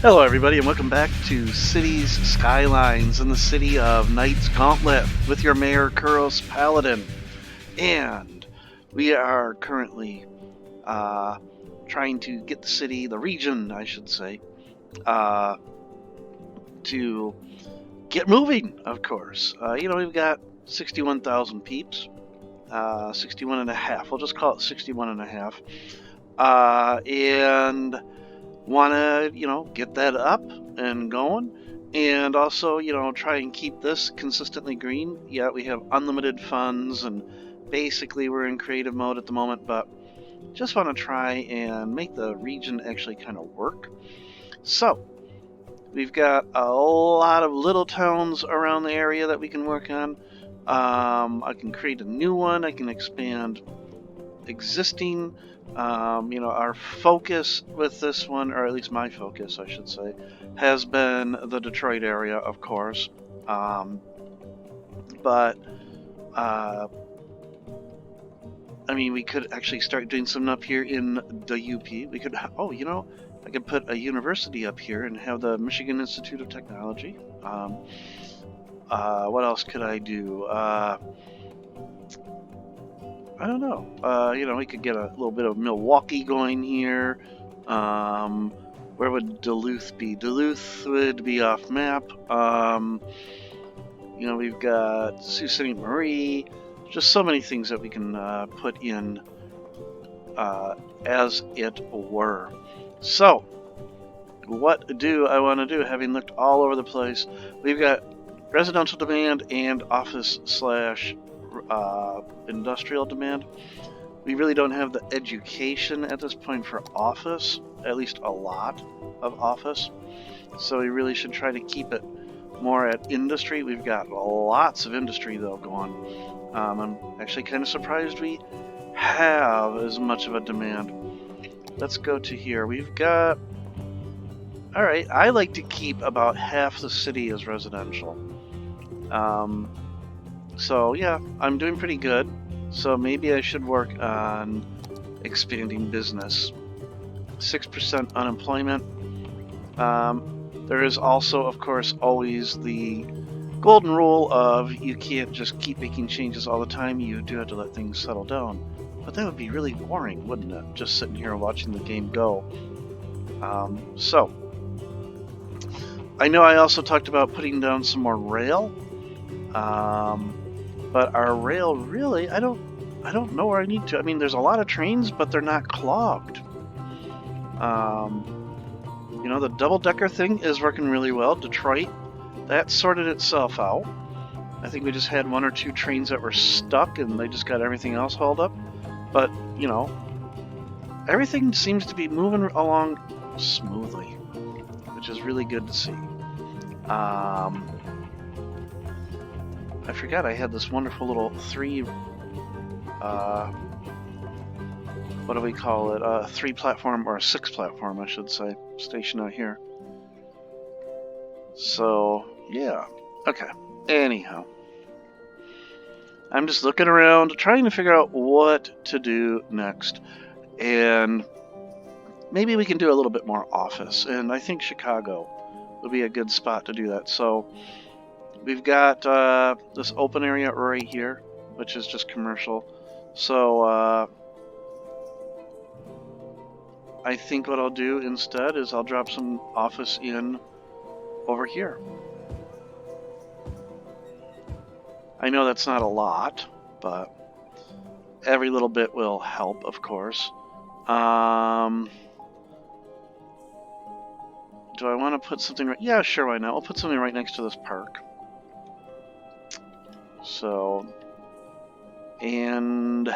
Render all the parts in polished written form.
Hello, everybody, and welcome back to Cities Skylines in the city of Knight's Gauntlet with your Mayor, Kuros Paladin. And we are currently trying to get the city, the region, I should say, to get moving, of course. We've got 61,000 peeps, 61 and a half. We'll just call it 61 and a half. And want to, get that up and going. And also, try and keep this consistently green. Yeah, we have unlimited funds, and basically we're in creative mode at the moment, but just want to try and make the region actually kind of work. So, we've got a lot of little towns around the area that we can work on. I can create a new one. I can expand existing. Our focus with this one, or at least my focus, I should say, has been the Detroit area, of course. But we could actually start doing something up here in the UP. We could, I could put a university up here and have the Michigan Institute of Technology. What else could I do? I don't know. We could get a little bit of Milwaukee going here. Where would Duluth be? Duluth would be off map. We've got Sault Ste. Marie. Just so many things that we can put in as it were. So, what do I want to do? Having looked all over the place, we've got residential demand and office slash industrial demand. We really don't have the education at this point for office, at least a lot of office. So we really should try to keep it more at industry. We've got lots of industry though going. I'm actually kind of surprised we have as much of a demand. Let's go to here. We've got... Alright, I like to keep about half the city as residential. So yeah, I'm doing pretty good. So maybe I should work on expanding business. 6% unemployment. There is also, of course, always the golden rule of you can't just keep making changes all the time. You do have to let things settle down. But that would be really boring, wouldn't it? Just sitting here watching the game go. So, I know I also talked about putting down some more rail. But our rail, really, I don't know where I need to. There's a lot of trains, but they're not clogged. The double-decker thing is working really well. Detroit, that sorted itself out. I think we just had one or two trains that were stuck, and they just got everything else hauled up. But, everything seems to be moving along smoothly, which is really good to see. I forgot I had this wonderful little what do we call it? 3 platform, or a 6 platform, I should say, station out here. So, yeah. Okay. Anyhow. I'm just looking around, trying to figure out what to do next. And maybe we can do a little bit more office. And I think Chicago would be a good spot to do that. So, we've got this open area right here, which is just commercial. So, I think what I'll do instead is I'll drop some office in over here. I know that's not a lot, but every little bit will help, of course. Do I want to put something right? Yeah, sure, why not? We'll put something right next to this park. So, and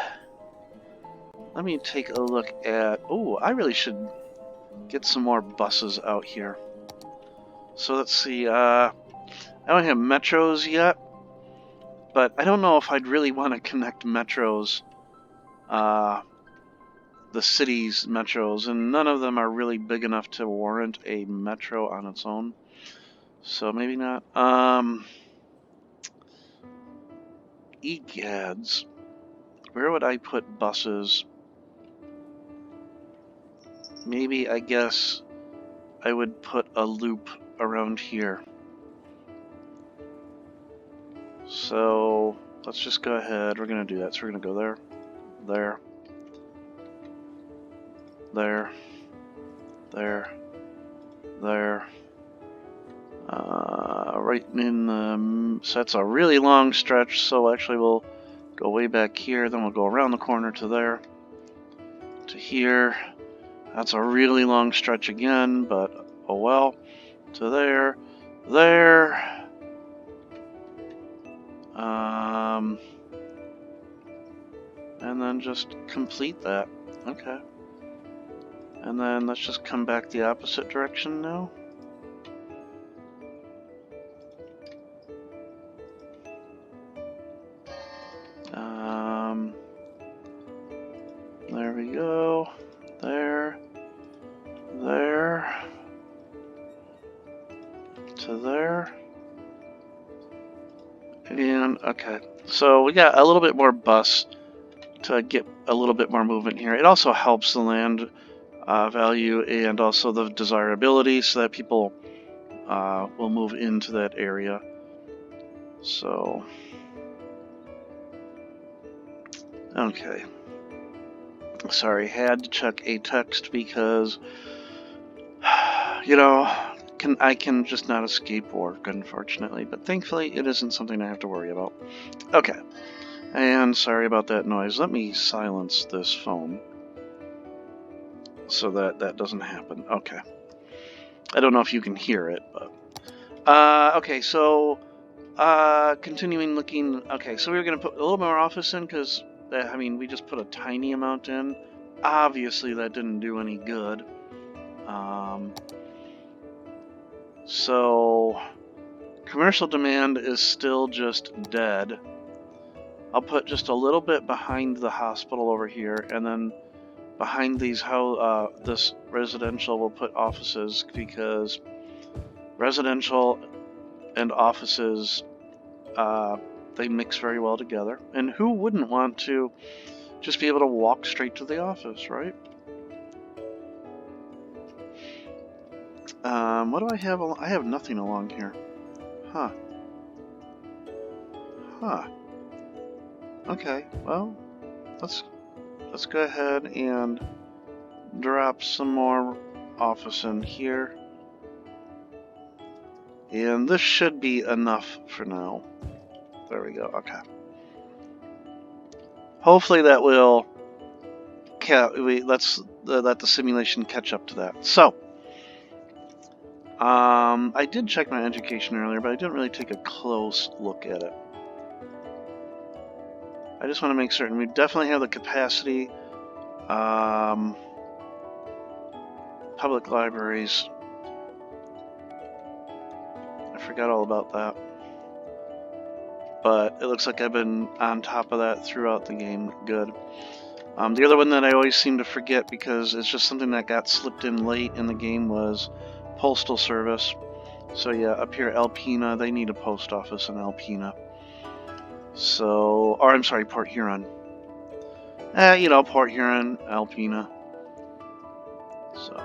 let me take a look at... Oh, I really should get some more buses out here. So let's see. I don't have metros yet, but I don't know if I'd really want to connect metros, the city's metros, and none of them are really big enough to warrant a metro on its own. So maybe not. Egads. Where would I put buses? Maybe, I guess, I would put a loop around here. So let's just go ahead. We're going to do that. So we're going to go there, there, there, there, there. Right in the... So that's a really long stretch. So actually we'll go way back here. Then we'll go around the corner to there, to here. That's a really long stretch again, but oh well. To there, there. And then just complete that. Okay. And then let's just come back the opposite direction now. There we go. There. There. To there. And, okay. So we got a little bit more bus to get a little bit more movement here. It also helps the land value and also the desirability so that people will move into that area. So, okay. Sorry, had to check a text because, you know, I can just not escape work, unfortunately. But thankfully, it isn't something I have to worry about. Okay. And sorry about that noise. Let me silence this phone so that that doesn't happen. Okay. I don't know if you can hear it, but... okay, so... continuing looking... Okay, so we were going to put a little more office in because... I mean, we just put a tiny amount in. Obviously, that didn't do any good. So, commercial demand is still just dead. I'll put just a little bit behind the hospital over here, and then behind these this residential we'll put offices, because residential and offices, they mix very well together. And who wouldn't want to just be able to walk straight to the office, right? What do I have? I have nothing along here. Huh. Huh. Okay, well, let's go ahead and drop some more office in here. And this should be enough for now. There we go, okay. Hopefully that will... let's let the simulation catch up to that. So, I did check my education earlier, but I didn't really take a close look at it. I just want to make certain we definitely have the capacity. Public libraries. I forgot all about that. But it looks like I've been on top of that throughout the game. Good. The other one that I always seem to forget, because it's just something that got slipped in late in the game, was Postal Service. So yeah, up here, Alpena, they need a post office in Alpena. So, or I'm sorry, Port Huron. You know, Port Huron, Alpena. So,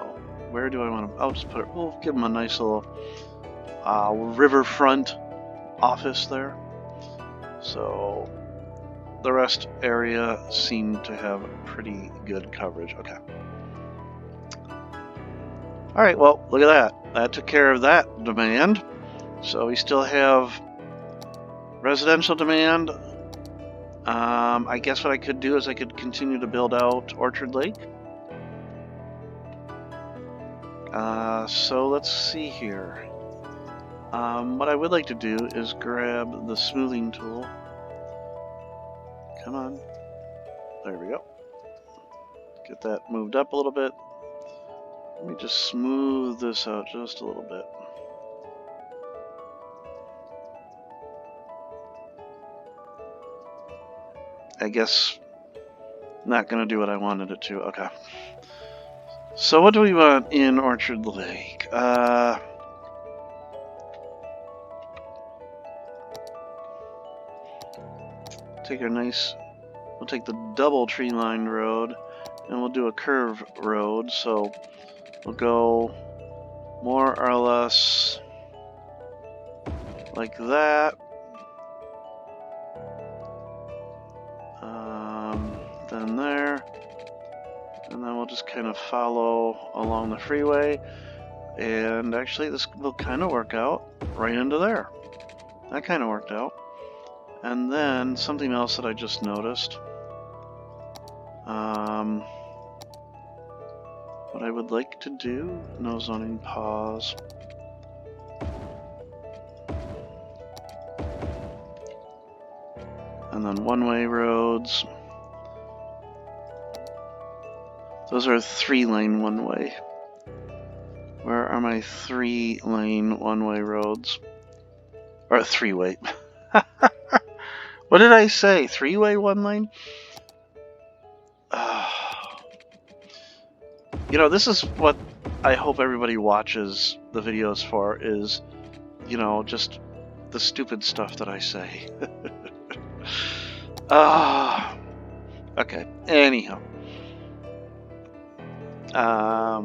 where do I want to... I'll just put it... We'll give them a nice little riverfront office there. So, the rest area seemed to have pretty good coverage. Okay. Alright, well, look at that. That took care of that demand. So we still have residential demand. I guess what I could do is I could continue to build out Orchard Lake. So let's see here. What I would like to do is grab the smoothing tool. Come on. There we go. Get that moved up a little bit. Let me just smooth this out just a little bit. I guess not going to do what I wanted it to. Okay. So what do we want in Orchard Lake? Take a nice... We'll take the double tree-lined road, and we'll do a curve road. So we'll go more or less like that. Then there. And then we'll just kind of follow along the freeway. And actually, this will kind of work out right into there. That kind of worked out. And then something else that I just noticed. What I would like to do, no zoning, pause. And then one-way roads. Those are 3-lane one-way. Where are my 3-lane one-way roads? Or 3-way. What did I say? 3-way one-lane? You know, this is what I hope everybody watches the videos for, is, you know, just the stupid stuff that I say. Okay, anyhow.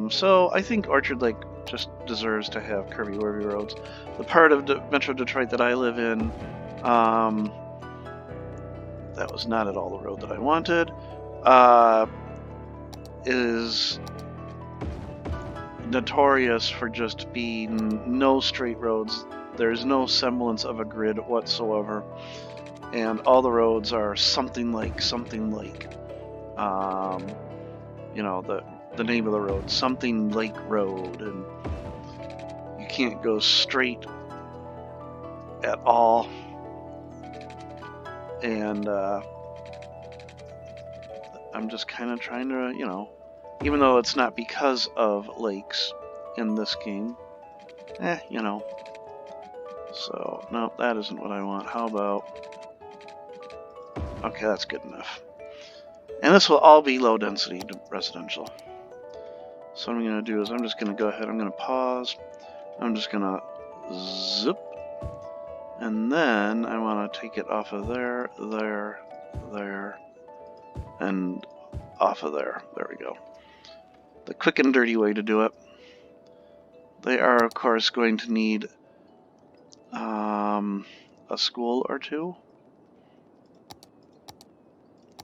So I think Orchard Lake just deserves to have curvy-wurvy roads. The part of Metro Detroit that I live in, that was not at all the road that I wanted, is notorious for just being no straight roads. There's no semblance of a grid whatsoever, and all the roads are something like, you know, the name of the road, something Lake Road, and you can't go straight at all. And I'm just kind of trying to, you know, even though it's not because of lakes in this game, you know. So, no, that isn't what I want. How about... Okay, that's good enough. And this will all be low-density residential. So what I'm going to do is I'm just going to go ahead, I'm going to pause, I'm just going to zip, and then I want to take it off of there, and off of there. There we go. The quick and dirty way to do it. They are, of course, going to need a school or two.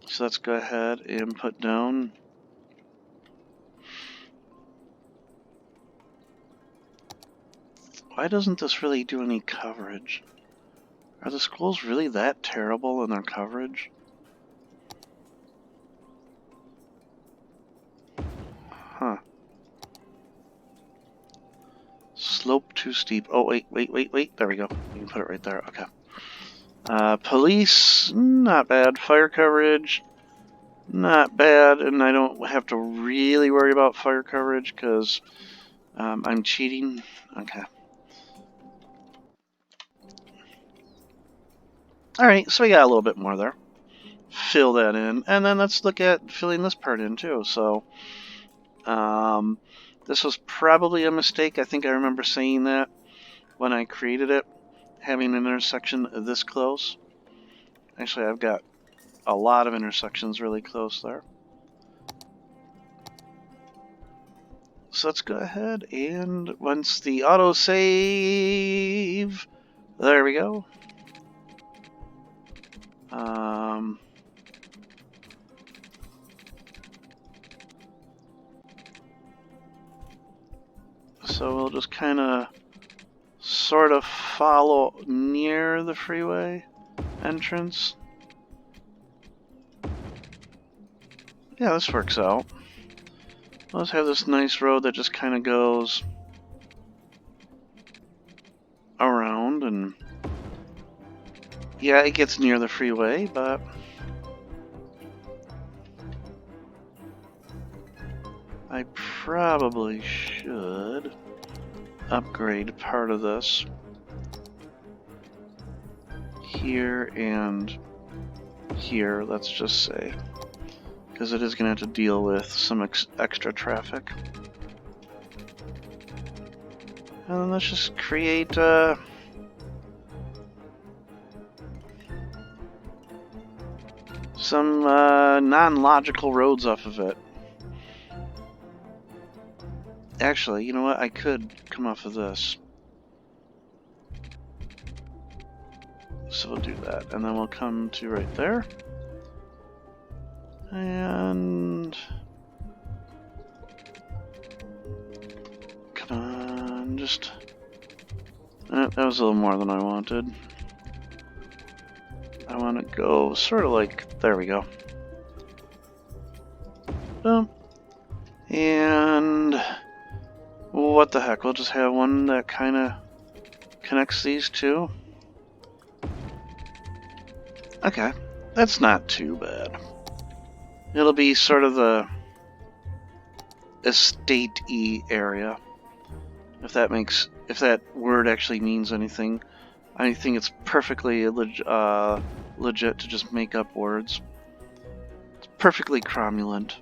So let's go ahead and put down why doesn't this really do any coverage? Are the schools really that terrible in their coverage? Huh. Slope too steep. Oh, wait. There we go. You can put it right there. Okay. Police, not bad. Fire coverage, not bad. And I don't have to really worry about fire coverage because I'm cheating. Okay. Alright, so we got a little bit more there. Fill that in. And then let's look at filling this part in too. So, this was probably a mistake. I think I remember saying that when I created it, having an intersection this close. Actually, I've got a lot of intersections really close there. So let's go ahead and once the autosave, there we go. So we'll just kind of sort of follow near the freeway entrance. Yeah, this works out. Let's have this nice road that just kind of goes around, and yeah, it gets near the freeway, but I probably should upgrade part of this here and here, let's just say, because it is going to have to deal with some extra traffic. And then let's just create some non-logical roads off of it. Actually, you know what? I could come off of this. So we'll do that. And then we'll come to right there. And... come on, just... that was a little more than I wanted. I want to go sort of like... there we go. Boom. And... what the heck, we'll just have one that kind of connects these two. Okay, that's not too bad. It'll be sort of the estate-y area, if that word actually means anything. I think it's perfectly legit to just make up words. It's perfectly cromulent.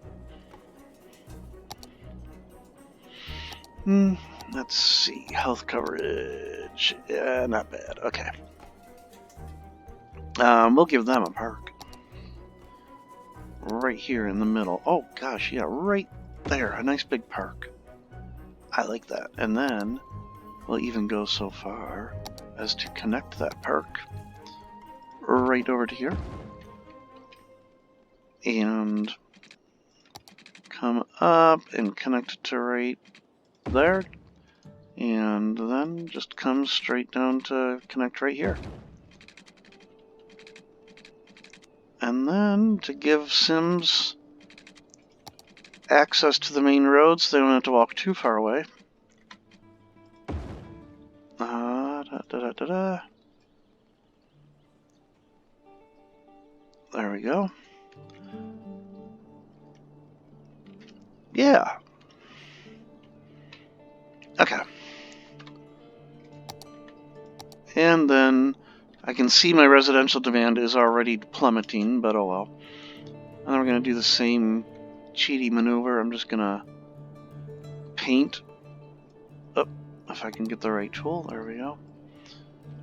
Let's see, health coverage. Yeah, not bad. Okay. We'll give them a park. Right here in the middle. Oh gosh, yeah, right there. A nice big park. I like that. And then we'll even go so far as to connect that park right over to here. And come up and connect it to right there. And then just come straight down to connect right here. And then to give Sims access to the main roads, they don't have to walk too far away. There we go. Yeah. Okay. And then I can see my residential demand is already plummeting, but oh well. And then we're going to do the same cheaty maneuver. I'm just going to paint. Oh, if I can get the right tool. There we go.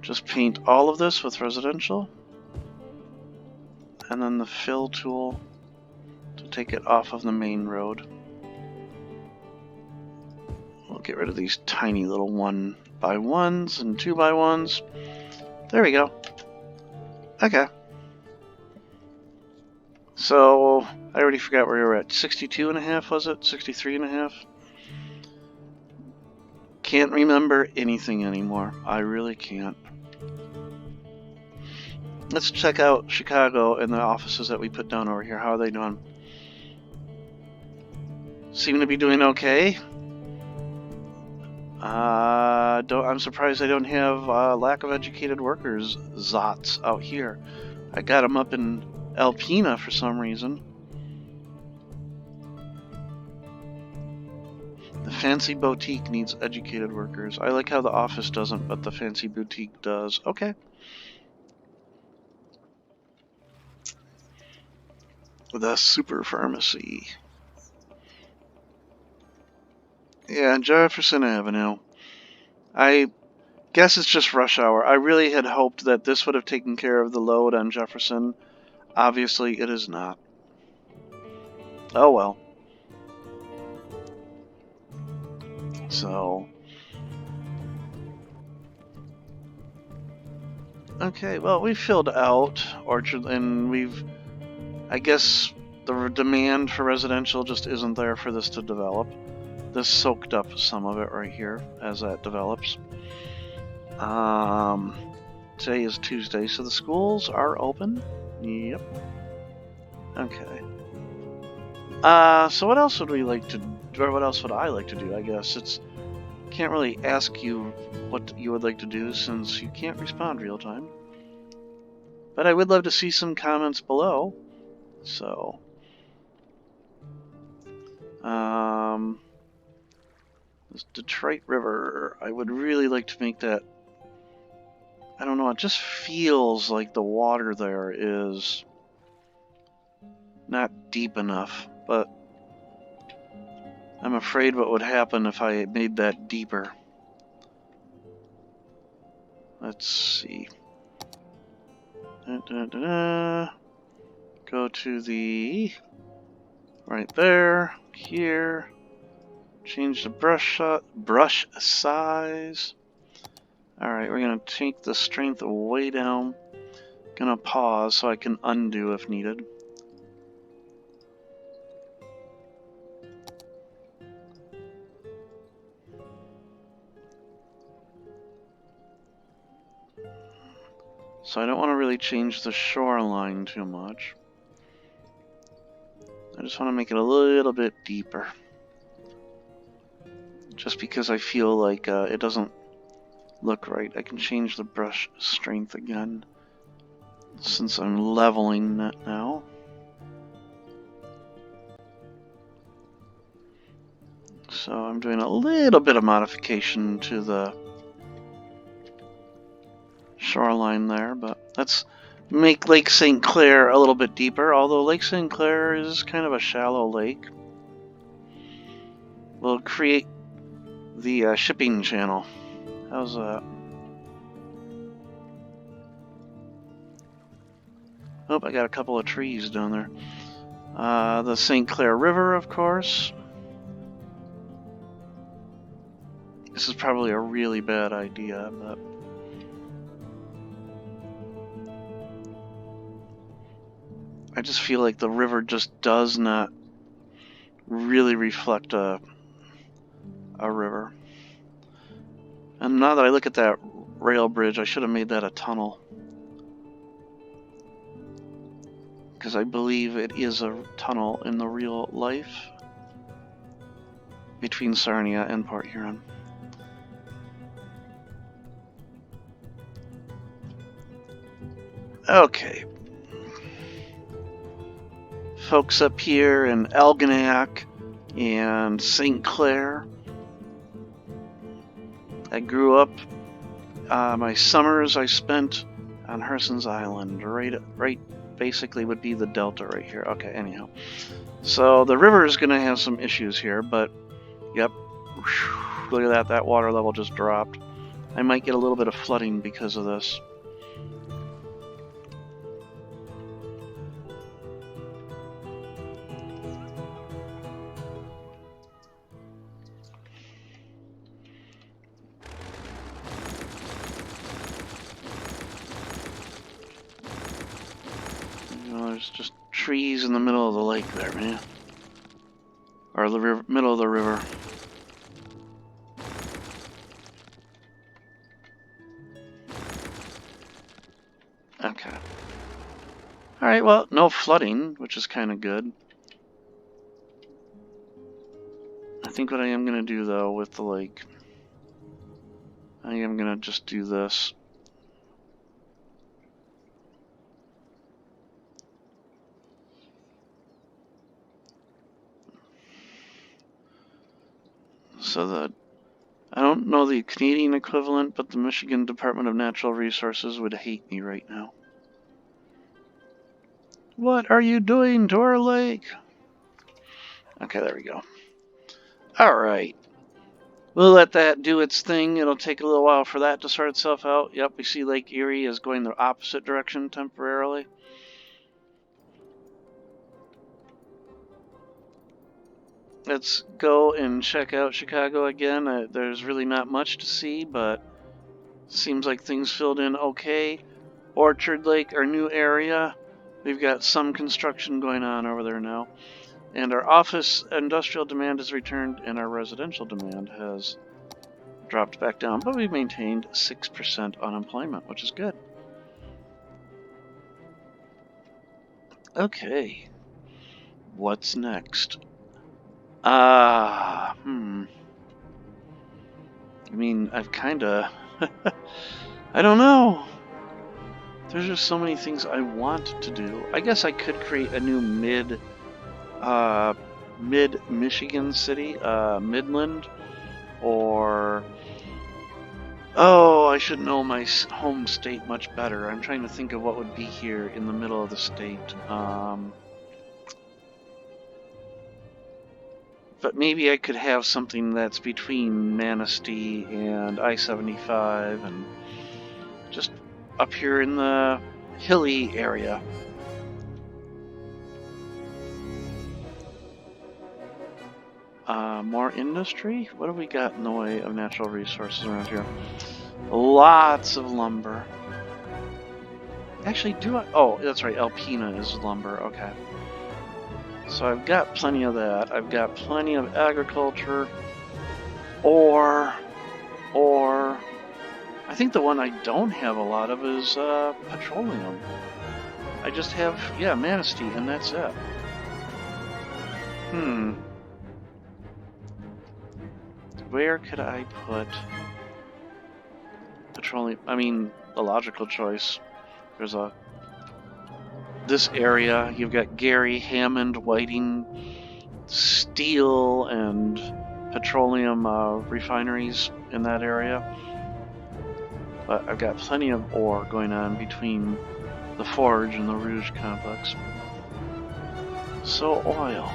Just paint all of this with residential. And then the fill tool to take it off of the main road. We'll get rid of these tiny little 1x1s and 2x1s. There we go. Okay. So, I already forgot where we were at. 62.5 was it? 63.5? Can't remember anything anymore. I really can't. Let's check out Chicago and the offices that we put down over here. How are they doing? Seem to be doing okay. I'm surprised I don't have lack of educated workers zots out here. I got them up in Alpena for some reason. The fancy boutique needs educated workers. I like how the office doesn't, but the fancy boutique does. Okay. The super pharmacy. Yeah, Jefferson Avenue. I guess it's just rush hour. I really had hoped that this would have taken care of the load on Jefferson. Obviously, it is not. Oh well. So... okay, well, we've filled out Orchard, and we've... I guess the demand for residential just isn't there for this to develop. This soaked up some of it right here as that develops. Today is Tuesday, so the schools are open. Yep. Okay. So what else would we like to, or what else would I like to do? I guess it's can't really ask you what you would like to do since you can't respond real time. But I would love to see some comments below. So, this Detroit River, I would really like to make that, I don't know, it just feels like the water there is not deep enough, but I'm afraid what would happen if I made that deeper. Let's see. Go to the right there, here, Change the brush size. Alright, we're going to take the strength way down. Gonna pause so I can undo if needed. So I don't want to really change the shoreline too much. I just want to make it a little bit deeper. Just because I feel like it doesn't look right. I can change the brush strength again, since I'm leveling that now. So I'm doing a little bit of modification to the shoreline there, but let's make Lake St. Clair a little bit deeper, although Lake St. Clair is kind of a shallow lake. We'll create the shipping channel. How's that? Oh, I got a couple of trees down there. The St. Clair River, of course. This is probably a really bad idea, but I just feel like the river just does not really reflect a river. And now that I look at that rail bridge, I should have made that a tunnel. Because I believe it is a tunnel in the real life between Sarnia and Port Huron. Okay. Folks up here in Algonac and St. Clair. I grew up, my summers I spent on Herson's Island, right basically would be the delta right here. Okay, anyhow. So the river is going to have some issues here, but yep, look at that water level just dropped. I might get a little bit of flooding because of this. There's just trees in the middle of the lake there, man. Or the river, middle of the river. Okay. Alright, well, no flooding, which is kind of good. I think what I am going to do, though, with the lake, I am going to just do this. So that I don't know the Canadian equivalent, but the Michigan Department of Natural Resources would hate me right now. What are you doing to our lake? Okay, there we go. Alright. We'll let that do its thing. It'll take a little while for that to sort itself out. Yep, we see Lake Erie is going the opposite direction temporarily. Let's go and check out Chicago again. There's really not much to see, but seems like things filled in okay. Orchard Lake, our new area. We've got some construction going on over there now. And our office industrial demand has returned, and our residential demand has dropped back down. But we maintained 6% unemployment, which is good. Okay. What's next? I mean, I've kinda... I don't know. There's just so many things I want to do. I guess I could create a new mid-Michigan city, Midland, or... Oh, I should know my home state much better. I'm trying to think of what would be here in the middle of the state. But maybe I could have something that's between Manistee and I-75 and just up here in the hilly area. More industry? What do we got in the way of natural resources around here? Lots of lumber. Actually, do I? Oh, that's right. Alpina is lumber. Okay. So I've got plenty of that. I've got plenty of agriculture. Or I think the one I don't have a lot of is petroleum. I just have, yeah, Manistee, and that's it. Where could I put petroleum? I mean, the logical choice. There's this area. You've got Gary, Hammond, Whiting, steel, and petroleum refineries in that area. But I've got plenty of ore going on between the Forge and the Rouge complex. So oil.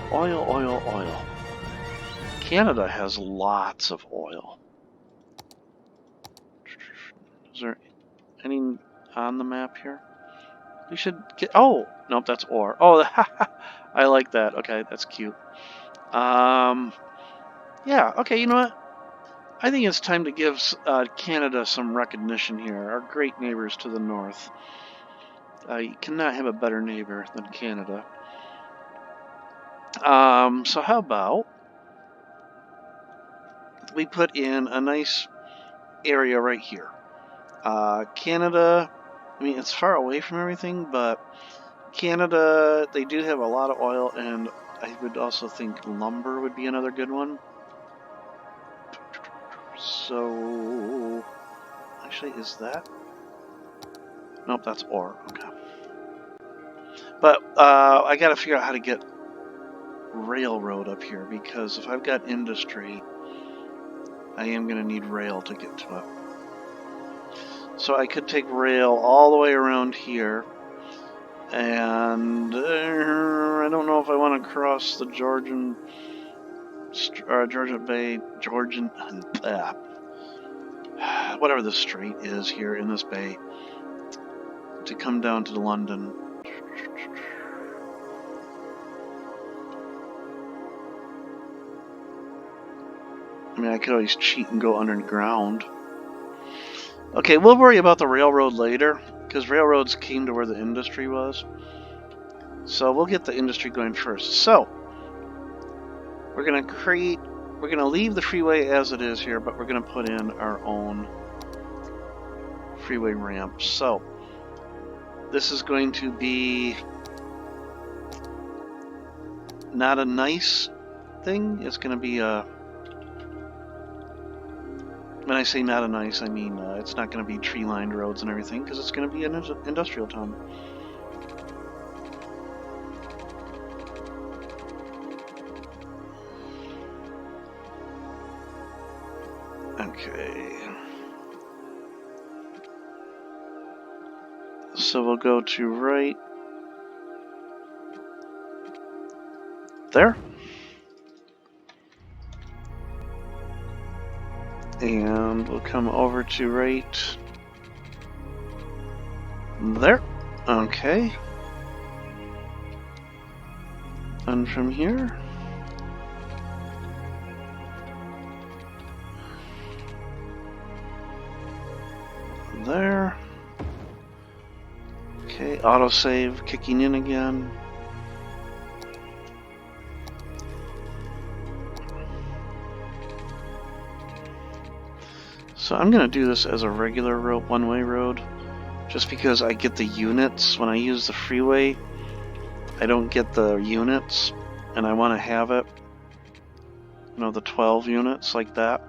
Canada has lots of oil. Is there any on the map here? We should get... Oh! Nope, that's ore. Oh, I like that. Okay, that's cute. Yeah, okay, you know what? I think it's time to give Canada some recognition here. Our great neighbors to the north. You cannot have a better neighbor than Canada. So how about we put in a nice area right here. Canada, I mean, it's far away from everything, but Canada, they do have a lot of oil, and I would also think lumber would be another good one. So, actually, is that? Nope, that's ore. Okay. But I got to figure out how to get railroad up here, because if I've got industry, I am going to need rail to get to it. So I could take rail all the way around here, and I don't know if I want to cross the Georgian Bay, whatever the strait is here in this bay, to come down to London. I mean, I could always cheat and go underground. Okay, we'll worry about the railroad later, because railroads came to where the industry was. So we'll get the industry going first. So we're gonna leave the freeway as it is here, but we're gonna put in our own freeway ramp. So this is going to be not a nice thing. It's gonna be a... When I say not a nice, I mean it's not going to be tree-lined roads and everything, because it's going to be an industrial town. Okay. So we'll go to right there. And we'll come over to right there. Okay. And from here, there. Okay, autosave kicking in again. So I'm going to do this as a regular one-way road, just because I get the units. When I use the freeway, I don't get the units, and I want to have it, you know, the 12 units like that.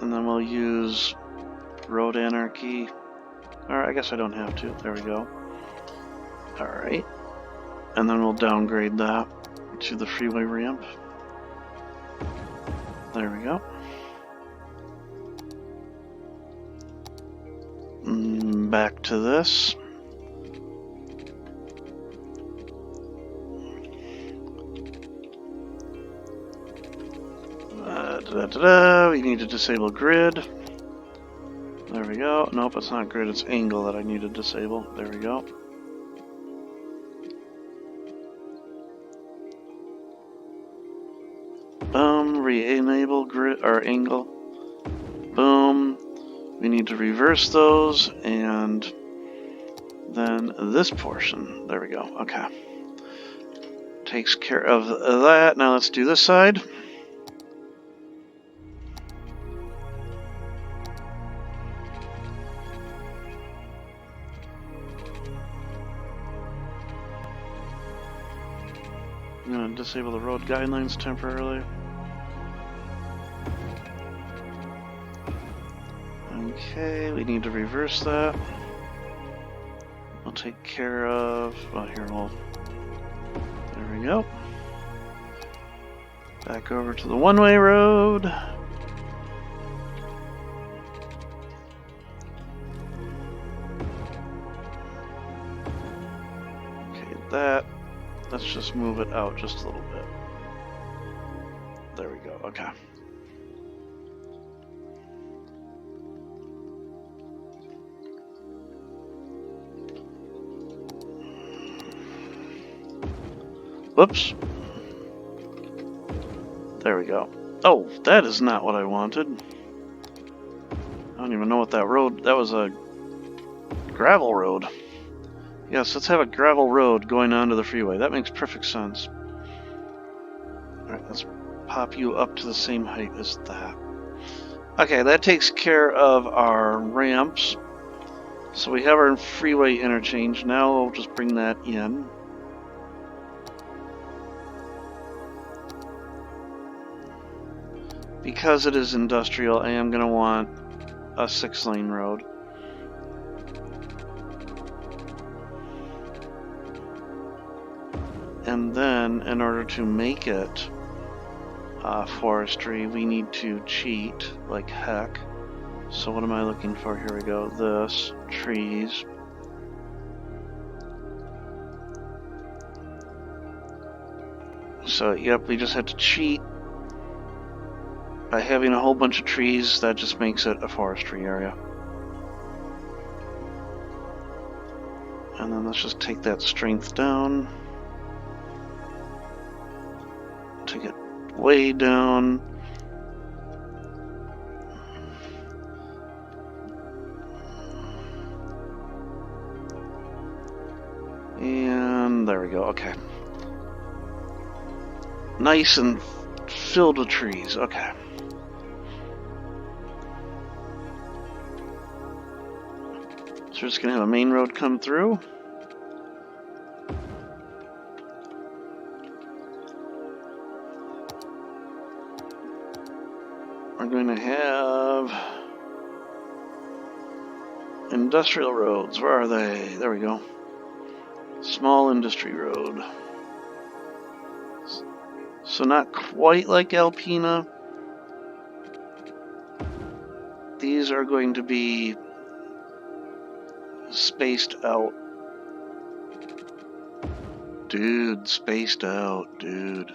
And then we'll use road anarchy. Or I guess I don't have to. There we go. Alright. And then we'll downgrade that to the freeway ramp. There we go. Back to this. We need to disable grid. There we go. Nope, it's not grid, it's angle that I need to disable. There we go. re-enable grid or angle. Boom. We need to reverse those, and then this portion. There we go. Okay. Takes care of that. Now let's do this side. I'm going to disable the road guidelines temporarily. Okay, we need to reverse that. We'll take care of... Well, here, there we go. Back over to the one-way road. Okay, let's just move it out just a little bit. There we go, okay. Whoops. There we go. Oh, that is not what I wanted. I don't even know what that road... That was a gravel road. Yes, let's have a gravel road going onto the freeway. That makes perfect sense. Alright, let's pop you up to the same height as that. Okay, that takes care of our ramps. So we have our freeway interchange. Now we'll just bring that in. Because it is industrial, I am going to want a 6-lane road. And then, in order to make it forestry, we need to cheat like heck. So what am I looking for? Here we go. This, trees. So, yep, we just had to cheat. By having a whole bunch of trees, that just makes it a forestry area. And then let's just take that strength down. Take it way down. And there we go, okay. Nice and filled with trees, okay. So we're just going to have a main road come through. We're going to have industrial roads. Where are they? There we go. Small industry road. So not quite like Alpina. These are going to be spaced out. Dude, spaced out, dude.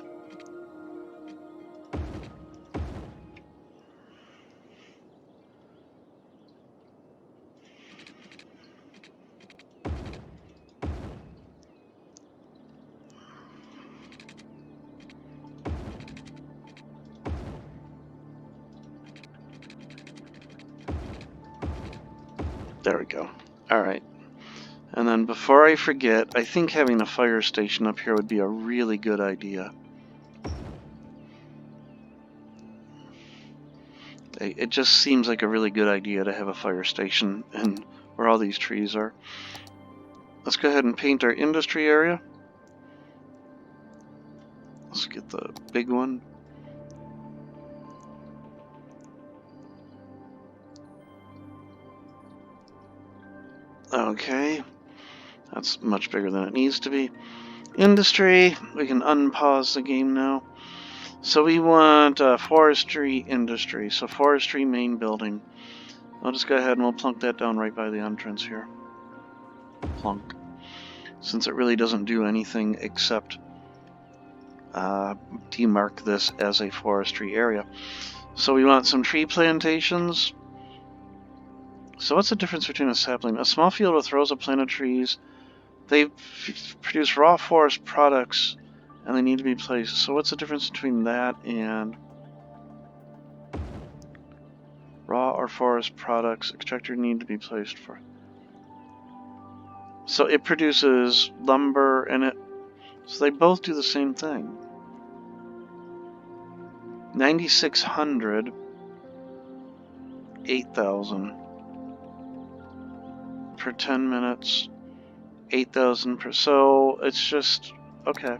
There we go. Alright. And then before I forget, I think having a fire station up here would be a really good idea. It just seems like a really good idea to have a fire station and where all these trees are. Let's go ahead and paint our industry area. Let's get the big one. Okay, that's much bigger than it needs to be. Industry, we can unpause the game now. So we want forestry industry, so forestry main building. I'll just go ahead and we'll plunk that down right by the entrance here. Plunk. Since it really doesn't do anything except demark this as a forestry area. So we want some tree plantations. So what's the difference between a sapling? A small field with rows of planted trees. They produce raw forest products and they need to be placed. So what's the difference between that and forest products. Extractor need to be placed for. So it produces lumber and it. So they both do the same thing. 9,600. 8,000 per 10 minutes. 8,000 per. So it's just okay.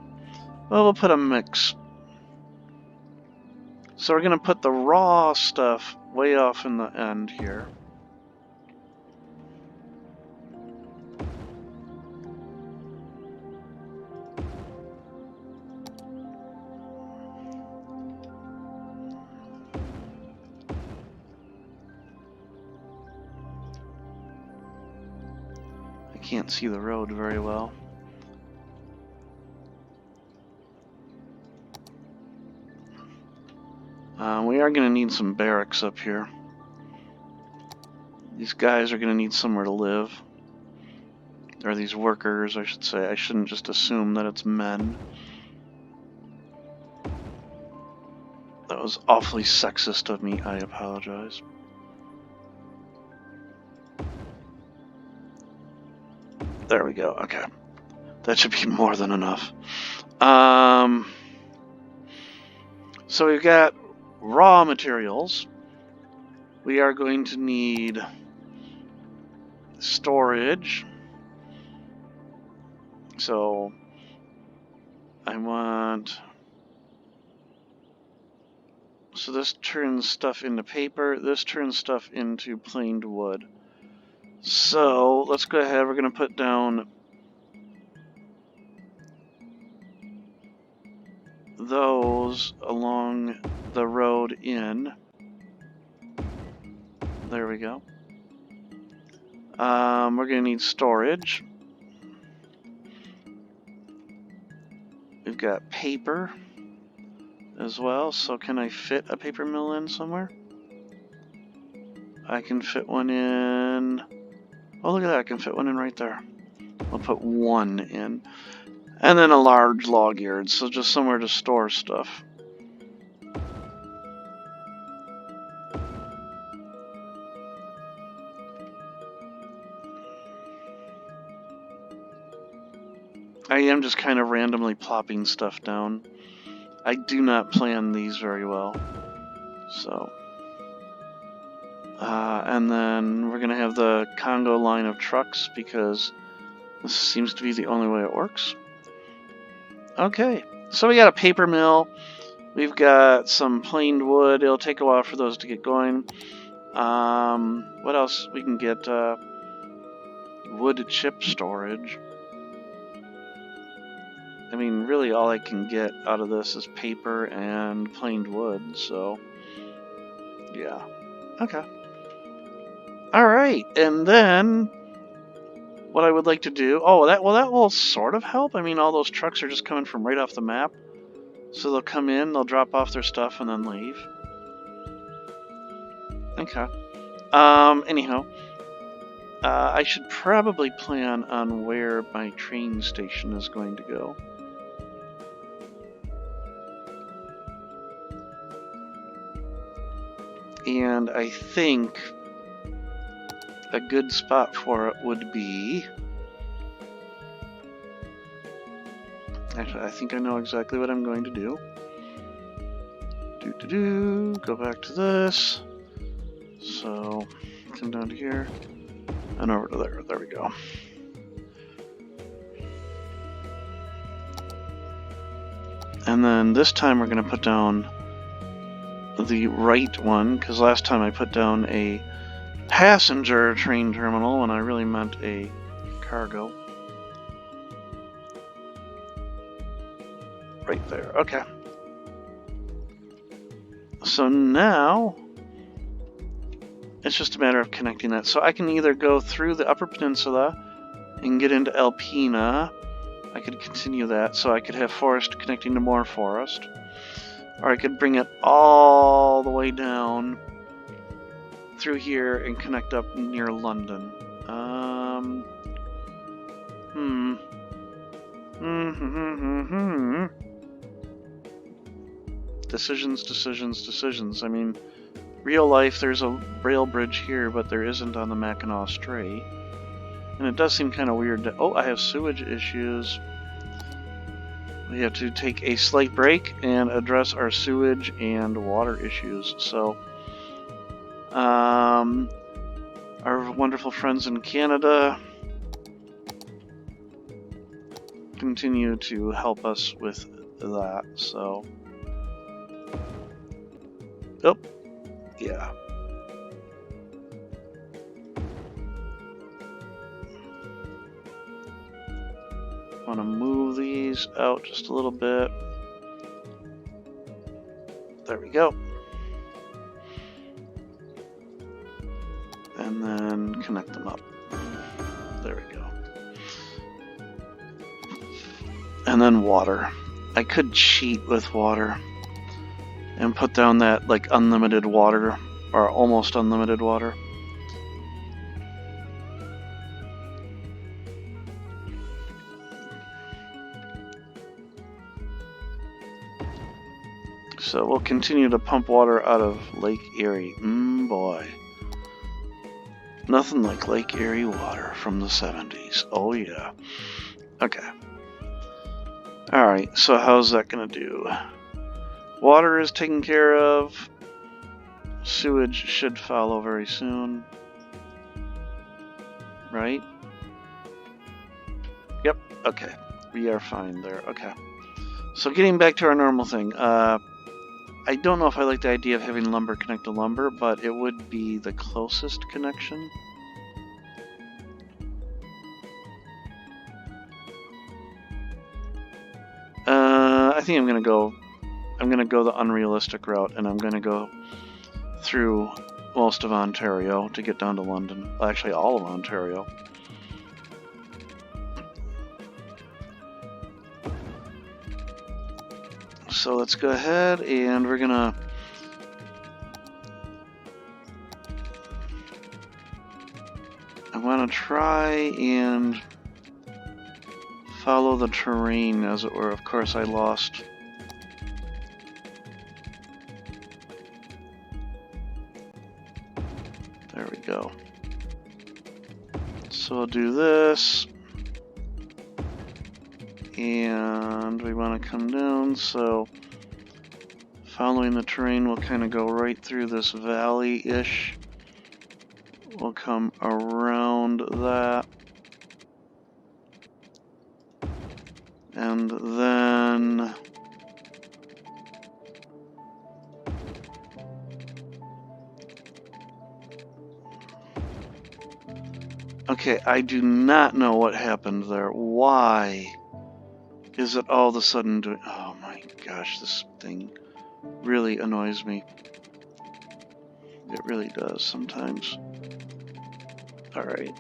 Well, we'll put a mix. So we're gonna put the raw stuff way off in the end here. I can't see the road very well. We are gonna need some barracks up here. These guys are gonna need somewhere to live. Or these workers, I should say. I shouldn't just assume that it's men. That was awfully sexist of me. I apologize. There we go. Okay. That should be more than enough. So we've got raw materials. We are going to need storage. So I want. So this turns stuff into paper. This turns stuff into planed wood. So let's go ahead. We're going to put down those along the road in. There we go. We're going to need storage. We've got paper as well. So can I fit a paper mill in somewhere? I can fit one in. Oh, look at that. I can fit one in right there. I'll put one in. And then a large log yard, so just somewhere to store stuff. I am just kind of randomly plopping stuff down. I do not plan these very well. So. And then we're going to have the Congo line of trucks because this seems to be the only way it works. Okay, so we got a paper mill. We've got some planed wood. It'll take a while for those to get going. What else? We can get wood chip storage. I mean, really all I can get out of this is paper and planed wood, so yeah. Okay. Alright, and then what I would like to do... Oh, that will sort of help. I mean, all those trucks are just coming from right off the map. So they'll come in, they'll drop off their stuff, and then leave. Okay. Anyhow. I should probably plan on where my train station is going to go. And I think a good spot for it would be... Actually, I think I know exactly what I'm going to do. Go back to this. So, come down to here. And over to there. There we go. And then this time we're going to put down the right one, because last time I put down a passenger train terminal when I really meant a cargo. Right there. Okay. So now it's just a matter of connecting that. So I can either go through the Upper Peninsula and get into Alpena. I could continue that, so I could have forest connecting to more forest. Or I could bring it all the way down through here and connect up near London. Decisions. I mean, real life, there's a rail bridge here, but there isn't on the Mackinac Strait. And it does seem kind of weird to... Oh, I have sewage issues. We have to take a slight break and address our sewage and water issues. So, our wonderful friends in Canada continue to help us with that. So, oh, yeah. Want to move these out just a little bit. There we go. And then connect them up. There we go. And then water. I could cheat with water and put down that like unlimited water or almost unlimited water. So we'll continue to pump water out of Lake Erie. Boy. Nothing like Lake Erie water from the 70s. Oh yeah. Okay. Alright, so how's that gonna do? Water is taken care of. Sewage should follow very soon. Right? Yep, okay. We are fine there. Okay. So getting back to our normal thing. I don't know if I like the idea of having lumber connect to lumber, but it would be the closest connection. I think I'm gonna go the unrealistic route, and I'm gonna go through most of Ontario to get down to London. Well, actually, all of Ontario. So let's go ahead and we're gonna I want to try and follow the terrain, as it were. Of course, I lost. There we go. So we'll do this. And we want to come down, so following the terrain, we'll kind of go right through this valley-ish. We'll come around that. And then okay, I do not know what happened there. Why is it all of a sudden doing... Oh my gosh, this thing really annoys me. It really does sometimes. Alright.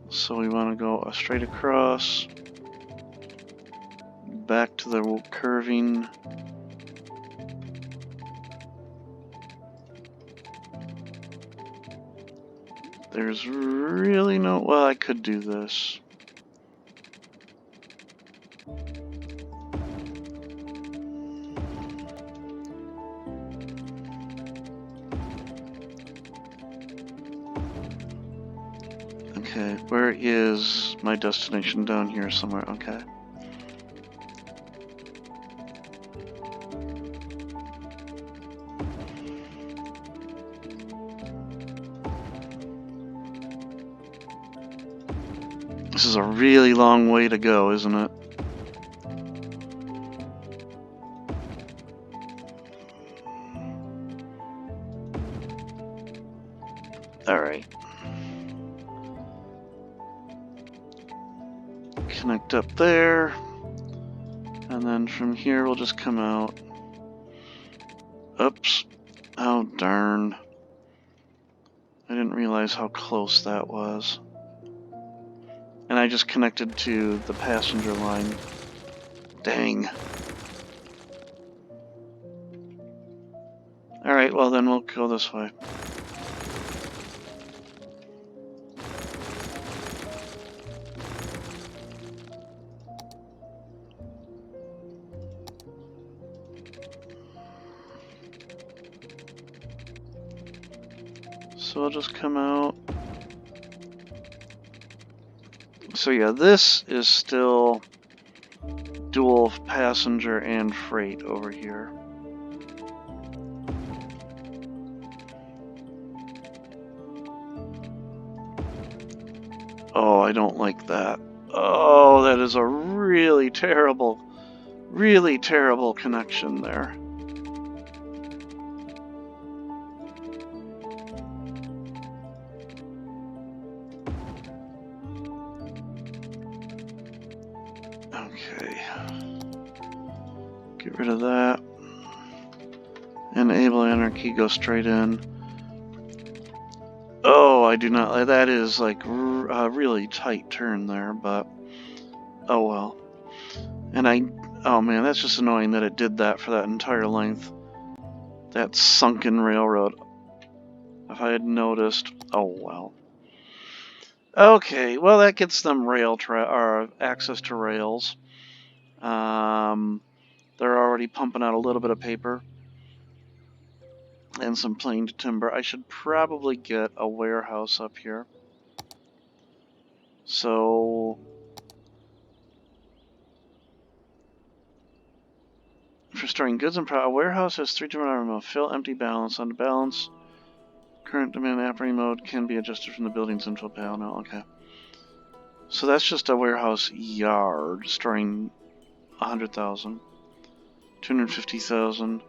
So we want to go straight across. Back to the curving. There's really no... Well, I could do this. Okay, where is my destination? Down here somewhere, okay. This is a really long way to go, isn't it? Alright. Connect up there. And then from here we'll just come out. Oops. Oh, darn. I didn't realize how close that was. And I just connected to the passenger line. Dang. Alright, well then we'll go this way. So I'll just come out. So yeah, this is still dual passenger and freight over here. Oh, I don't like that. Oh, that is a really terrible connection there. Okay. Get rid of that. Enable anarchy, go straight in. Oh, I do not. That is like a really tight turn there, but oh well. And oh man, that's just annoying that it did that for that entire length. That sunken railroad. If I had noticed, oh well. Okay, well that gets them or access to rails. They're already pumping out a little bit of paper and some planed timber. I should probably get a warehouse up here. So for storing goods and a warehouse has 3 different items: fill, empty, balance. On the balance, current demand operating mode can be adjusted from the building's info panel. Okay. So that's just a warehouse yard storing 100,000, 250,000,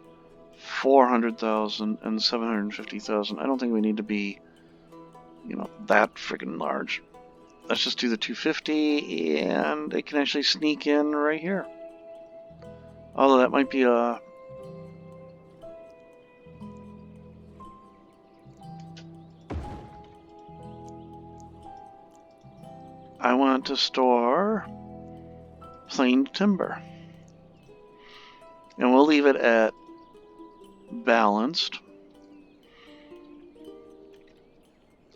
400,000, and 750,000. I don't think we need to be, that freaking large. Let's just do the 250, and it can actually sneak in right here. Although that might be a... I want to store planed timber. And we'll leave it at balanced.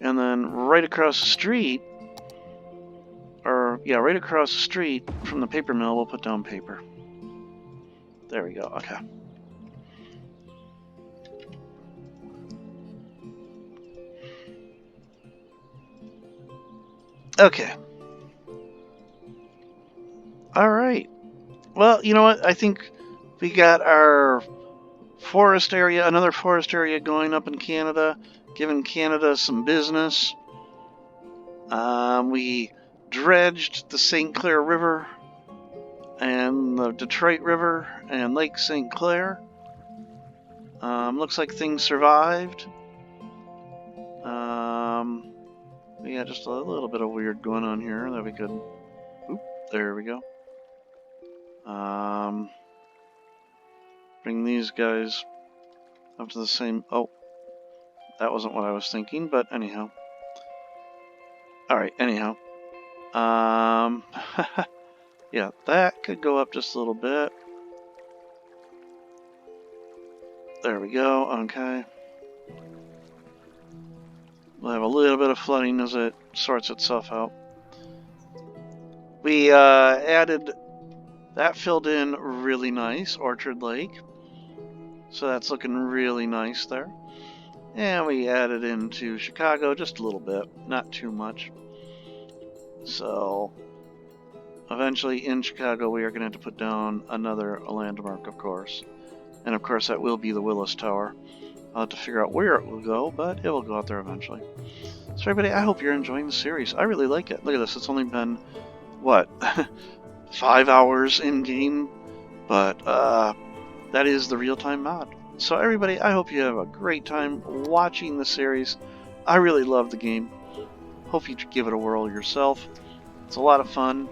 And then right across the street, right across the street from the paper mill, we'll put down paper. There we go, okay. Okay. Alright. Well, you know what? I think we got our forest area, another forest area going up in Canada, giving Canada some business. We dredged the St. Clair River and the Detroit River and Lake St. Clair. Looks like things survived. Yeah, just a little bit of weird going on here that we could... Oop, there we go. Bring these guys up to the same... Oh, that wasn't what I was thinking, but anyhow. Alright, anyhow. Yeah, that could go up just a little bit. There we go, okay. We'll have a little bit of flooding as it sorts itself out. We added... That filled in really nice, Orchard Lake. So that's looking really nice there. And we added into Chicago just a little bit, not too much. So eventually in Chicago we are going to have to put down another landmark, of course. And of course that will be the Willis Tower. I'll have to figure out where it will go, but it will go out there eventually. So everybody, I hope you're enjoying the series. I really like it. Look at this, it's only been, what, 5 hours in game, but that is the real-time mod. So everybody, I hope you have a great time watching the series. I really love the game. Hope you give it a whirl yourself. It's a lot of fun,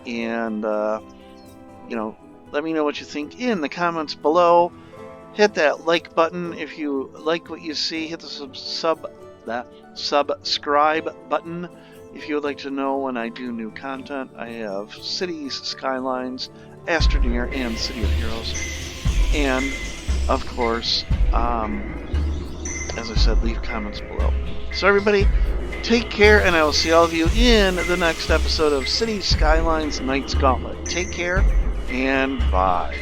and let me know what you think in the comments below. Hit that like button if you like what you see. Hit the subscribe button if you would like to know when I do new content. I have Cities, Skylines, Astroneer, and City of Heroes. And, of course, as I said, leave comments below. So everybody, take care, and I will see all of you in the next episode of Cities, Skylines, Knights Gauntlet. Take care, and bye.